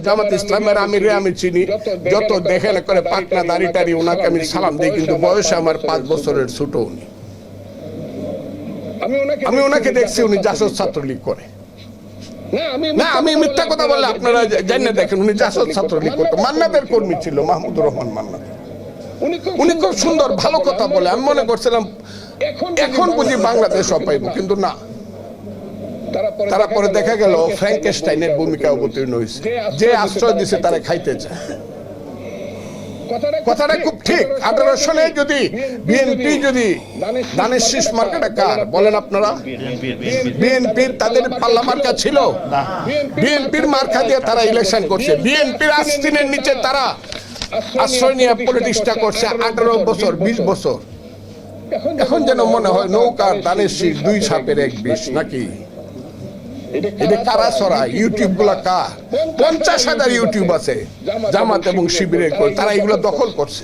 জামাত ইসলামের আমিরে আমি চিনি, যত দেখে না করে পাকনা দাড়ি টাড়ি ওনাকে আমি সালাম দিই, কিন্তু বয়সে আমার 5 বছরের ছোট উনি। আমি ওনাকে দেখছি উনি জাসদ ছাত্রলীগ করে না, আমি মিথ্যা কথা বললে আপনারা জানেন, দেখেন উনি জাসদ ছাত্রলীগ করতো, মান্নাদের কর্মী ছিল, মাহমুদুর রহমান মান্নাদ। উনি খুব সুন্দর ভালো কথা বলে, আমি মনে করছিলাম এখন বুঝি বাংলাদেশ পাইব, কিন্তু না। তারপরে দেখা গেল ফ্র্যাঙ্কেনস্টাইনের ভূমিকা অবতীর্ণ হয়েছে, যে আশ্রয় দিছে তারা খাইতে চায়। কথাটা খুব ঠিক। 18 সনে যদি বিএনপি যদি ধানের শীষ মার্কাটা কার বলেন আপনারা? বিএনপির তাদের পাল্লা মার্কা ছিল, বিএনপির মার্কা দিয়ে তারা ইলেকশন করছে, বিএনপির আস্তিনের নিচে তারা আশ্রয় নিয়ে পলিটিক্সটা করছে 18 বছর 20 বছর। এখন যেন মনে হয় নৌকার ধানের শীষ 2 সাপের 1 বিষ নাকি। এটা কারা ছড়ায়? ইউটিউব গুলা কার? 50,000 ইউটিউব আছে জামাত এবং শিবিরের, তারা এগুলো দখল করছে।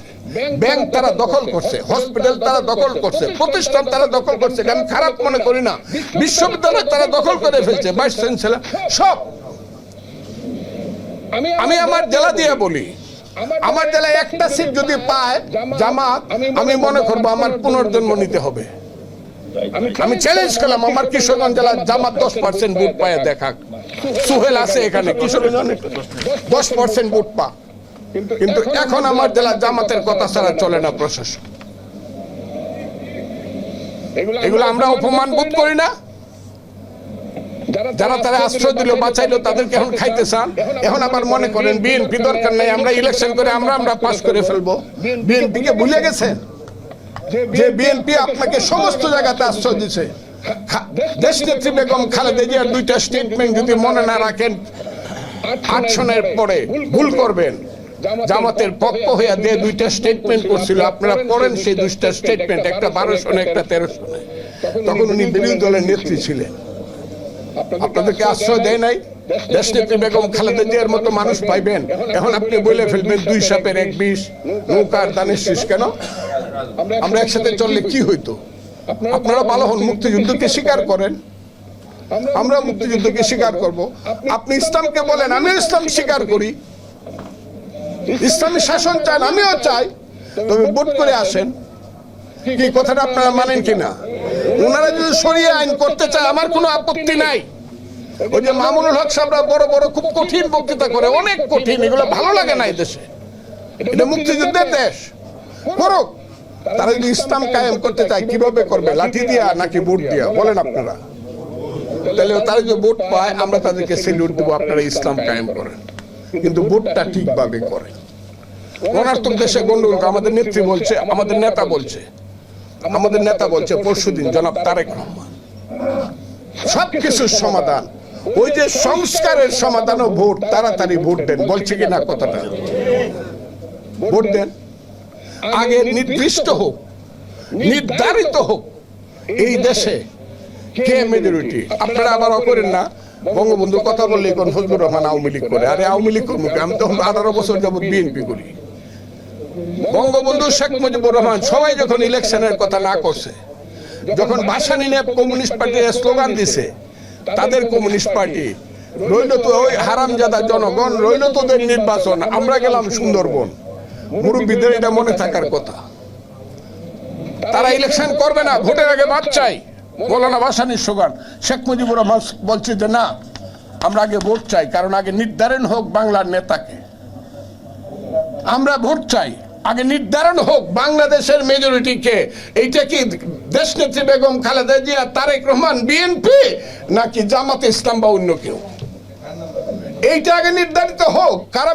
ব্যাংক তারা দখল করছে, হসপিটাল তারা দখল করছে, প্রতিষ্ঠান তারা দখল করছে। আমি খারাপ মনে করি না, বিশ্ববিদ্যালয় তারা দখল করে ফেলছে, ভাইস চ্যান্সেলর সব। আমি আমার জেলা দিয়ে বলি, আমার জেলায় একটা সিট যদি পায় জামাত, আমি মনে করবো আমার পুনর্জন্ম নিতে হবে। আমি চ্যালেঞ্জ করলাম আমার কিশোরগঞ্জ জেলার জামাত 10% ভোট পায় দেখাক। সুহেল আছে এখানে, কিশোরগঞ্জে 10% ভোট পা, কিন্তু এখন আমার জেলা জামাতের কথা ছাড়া চলে না প্রশাসন। এগুলো আমরা অপমান বোধ করি না? যারা তারা আশ্রয় দিল বাঁচাইলো তাদেরকে এখন খাইতে চান। এখন আবার মনে করেন বিএনপি দরকার নাই, আমরা ইলেকশন করে আমরা পাস করে ফেলবো। বিএনপি কে ভুলে গেছেন যে বিএনপি আপনাকে সমস্ত জায়গাতে আশ্রয় দিচ্ছে। দেশনেত্রী বেগম খালেদা জিয়ার 2টা স্টেটমেন্ট যদি মনে না রাখেন, 8 সনের পরে ভুল করবেন। জামাতের পক্ষ হইয়া দিয়ে 2টা স্টেটমেন্ট করছিল, আপনারা পড়েন সেই 2টা স্টেটমেন্ট, একটা 12 সনে একটা 13 সনে। তখন উনি বিরোধী দলের নেত্রী ছিলেন। আপনাদেরকে আশ্রয় দেয় নাই। দেশনেত্রী বেগম খালেদা জিয়ার মতো মানুষ পাইবেন, এখন আপনি বলে ফেলবেন 2 সাপের 1 বিষ, নৌকার ধানের শীষ। কেন? আমরা একসাথে চললে কি হইতো? আপনারা ভালো হন, মুক্তিযুদ্ধকে স্বীকার করেন, আমরা মুক্তিযুদ্ধকে স্বীকার করব। আপনি ইসলামকে বলেন, আমিও ইসলাম স্বীকার করি, ইসলামী শাসন চান, আমিও চাই, তবে ভোট করে আসেন। কি কথাটা আপনারা মানেন কিনা? ওনারা যদি শরিয়া আইন করতে চায় আমার কোনো আপত্তি নাই। ওই যে মামুনুল হক সাহেবরা বড় বড় খুব কঠিন বক্তৃতা করে, অনেক কঠিন, এগুলো ভালো লাগে না। এই দেশে এটা মুক্তিযুদ্ধের দেশ, করুক। তারা যদি ইসলাম কায়েম করতে চায় কিভাবে করবে? লাঠি দিয়া নাকি ভোট দিয়া? বলেন আপনারা। তাহলে তারা যদি ভোট পায় আমরা তাদেরকে সেলিউট দেবো, আপনারা ইসলাম কায়েম করেন, কিন্তু ভোটটা ঠিকভাবে করেন। অনার্থক দেশে গন্ডগোল। আমাদের নেত্রী বলছে, আমাদের নেতা বলছে পরশুদিন জনাব তারেক রহমান সবকিছুর সমাধান, ওই যে সংস্কারের সমাধান ও ভোট, তাড়াতাড়ি ভোট দেন বলছে কিনা কথাটা? ভোট দেন, আগে নির্দিষ্ট হোক, নির্ধারিত হোক এই দেশে কে মেজরিটি। আপনারা আবার করেন না বঙ্গবন্ধু কথা বললে কোন ফজলুর রহমান আওয়ামী লীগ করে। আরে আওয়ামী লীগ করবো, আমি তখন 18 বছর যাবৎ বিএনপি করি। বঙ্গবন্ধু শেখ মুজিবুর রহমান সবাই যখন ইলেকশনের কথা না করছে, যখন ভাসানী নিয়ে কমিউনিস্ট পার্টি স্লোগান দিছে, তাদের কমিউনিস্ট পার্টি রইল তো ওই হারামজাদা জনগণ, রইল তোদের নির্বাচন, আমরা গেলাম সুন্দরবন। মুরব্বীদের এটা মনে থাকার কথা। তারা ইলেকশন করবে না, ভোটের আগে বাদ চাই। মৌলানা ভাসানীর স্লোগান, শেখ মুজিবুর রহমান বলছে যে না, আমরা আগে ভোট চাই, কারণ আগে নির্ধারণ হোক বাংলার নেতাকে। আমরা ভোট চাই, আগে নির্ধারণ হোক বাংলাদেশের মেজরিটি কে। এইটা কি দেশনেত্রী বেগম খালেদা জিয়া, তারেক রহমান, বিএনপি, নাকি জামাতে ইসলাম বা অন্য কেউ? এইটা আগে নির্ধারিত হোক কারা